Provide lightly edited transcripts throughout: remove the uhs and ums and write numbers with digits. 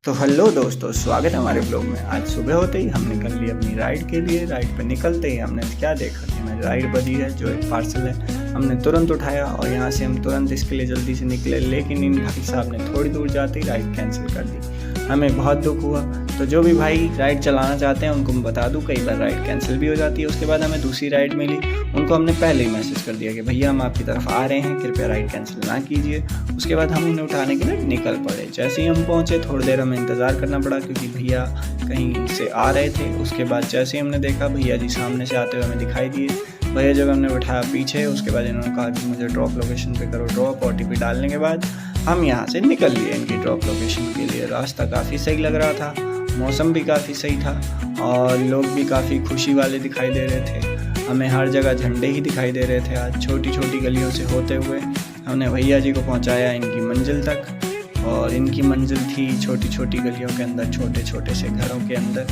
तो हेलो दोस्तों, स्वागत है हमारे ब्लॉग में। आज सुबह होते ही हम निकल लिए अपनी राइड के लिए। राइड पे निकलते ही हमने क्या देखा कि हमारी राइड बजी है, जो एक पार्सल है। हमने तुरंत उठाया और यहाँ से हम तुरंत इसके लिए जल्दी से निकले, लेकिन इन भाई साहब ने थोड़ी दूर जाते ही राइड कैंसिल कर दी। हमें बहुत दुख हुआ। तो जो भी भाई राइड चलाना चाहते हैं उनको मैं बता दूं, कई बार राइड कैंसिल भी हो जाती है। उसके बाद हमें दूसरी राइड मिली, उनको हमने पहले ही मैसेज कर दिया कि भैया हम आपकी तरफ आ रहे हैं, कृपया राइड कैंसिल ना कीजिए। उसके बाद हम उन्हें उठाने के लिए निकल पड़े। जैसे ही हम पहुँचे थोड़ी देर हमें इंतज़ार करना पड़ा, क्योंकि भैया कहीं से आ रहे थे। उसके बाद जैसे ही हमने देखा भैया जी सामने से आते हुए हमें दिखाई दिए। भैया जब हमने बैठाया पीछे, उसके बाद इन्होंने कहा कि मुझे ड्रॉप लोकेशन पे करो ड्रॉप। OTP डालने के बाद हम यहाँ से निकल लिए इनकी ड्रॉप लोकेशन के लिए। रास्ता काफ़ी सही लग रहा था, मौसम भी काफ़ी सही था और लोग भी काफ़ी खुशी वाले दिखाई दे रहे थे। हमें हर जगह झंडे ही दिखाई दे रहे थे। आज छोटी छोटी गलियों से होते हुए हमने भैया जी को पहुँचाया इनकी मंजिल तक। और इनकी मंजिल थी छोटी छोटी गलियों के अंदर, छोटे छोटे से घरों के अंदर।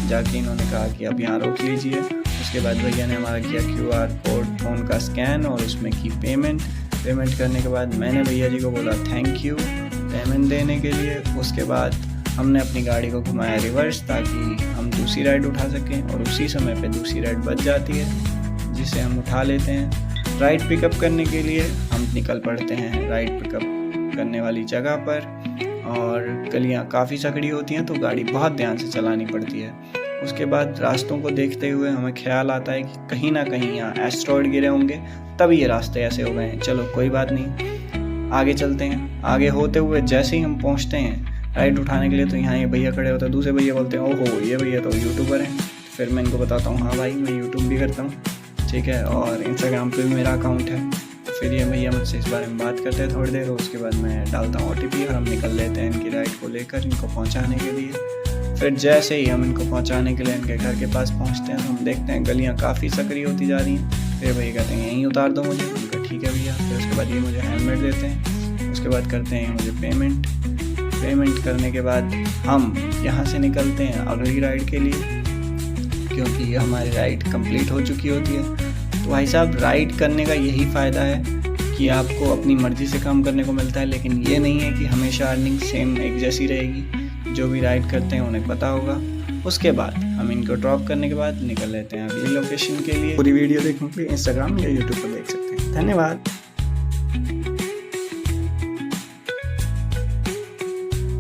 जाके इन्होंने कहा कि अब यहाँ रोक लीजिए। उसके बाद भैया ने हमारा किया QR कोड फ़ोन का स्कैन और उसमें की पेमेंट करने के बाद मैंने भैया जी को बोला थैंक यू पेमेंट देने के लिए। उसके बाद हमने अपनी गाड़ी को घुमाया रिवर्स, ताकि हम दूसरी राइड उठा सकें। और उसी समय पे दूसरी राइड बच जाती है, जिसे हम उठा लेते हैं। राइड पिकअप करने के लिए हम निकल पड़ते हैं राइड पिकअप करने वाली जगह पर। और गलियाँ काफ़ी सकड़ी होती हैं, तो गाड़ी बहुत ध्यान से चलानी पड़ती है। उसके बाद रास्तों को देखते हुए हमें ख्याल आता है कि कहीं ना कहीं यहाँ एस्टेरॉयड गिरे होंगे, तभी ये रास्ते ऐसे हो गए हैं। चलो कोई बात नहीं, आगे चलते हैं। आगे होते हुए जैसे ही हम पहुँचते हैं राइड उठाने के लिए, तो यहाँ ये भैया खड़े होते हैं। दूसरे भैया बोलते हैं ओहो ये भैया तो यूट्यूबर हैं। फिर मैं इनको बताता हूँ हाँ भाई मैं यूट्यूब भी करता हूँ, ठीक है, और इंस्टाग्राम पे भी मेरा अकाउंट है। फिर ये भैया मुझसे इस बारे में बात करते हैं थोड़ी देर। उसके बाद मैं डालता हूँ OTP और हम निकल लेते हैं इनकी राइड को लेकर, इनको पहुँचाने के लिए। फिर जैसे ही हम इनको पहुँचाने के लिए इनके घर के पास पहुँचते हैं, तो हम देखते हैं गलियाँ काफ़ी सकरी होती जा रही हैं। फिर भैया कहते हैं यहीं उतार दो मुझे। उनका ठीक है भैया। फिर उसके बाद ये मुझे हेलमेट देते हैं। उसके बाद करते हैं मुझे पेमेंट करने के बाद हम यहाँ से निकलते हैं अगली राइड के लिए, क्योंकि हमारी राइड कंप्लीट हो चुकी होती है। तो भाई साहब राइड करने का यही फ़ायदा है कि आपको अपनी मर्ज़ी से काम करने को मिलता है, लेकिन ये नहीं है कि हमेशा अर्निंग सेम एक जैसी रहेगी। जो भी राइड करते हैं उन्हें पता होगा। उसके बाद हम इनको ड्रॉप करने के बाद निकल लेते हैं अगली लोकेशन के लिए। पूरी वीडियो देखने के लिए Instagram या YouTube पर देख सकते हैं। धन्यवाद।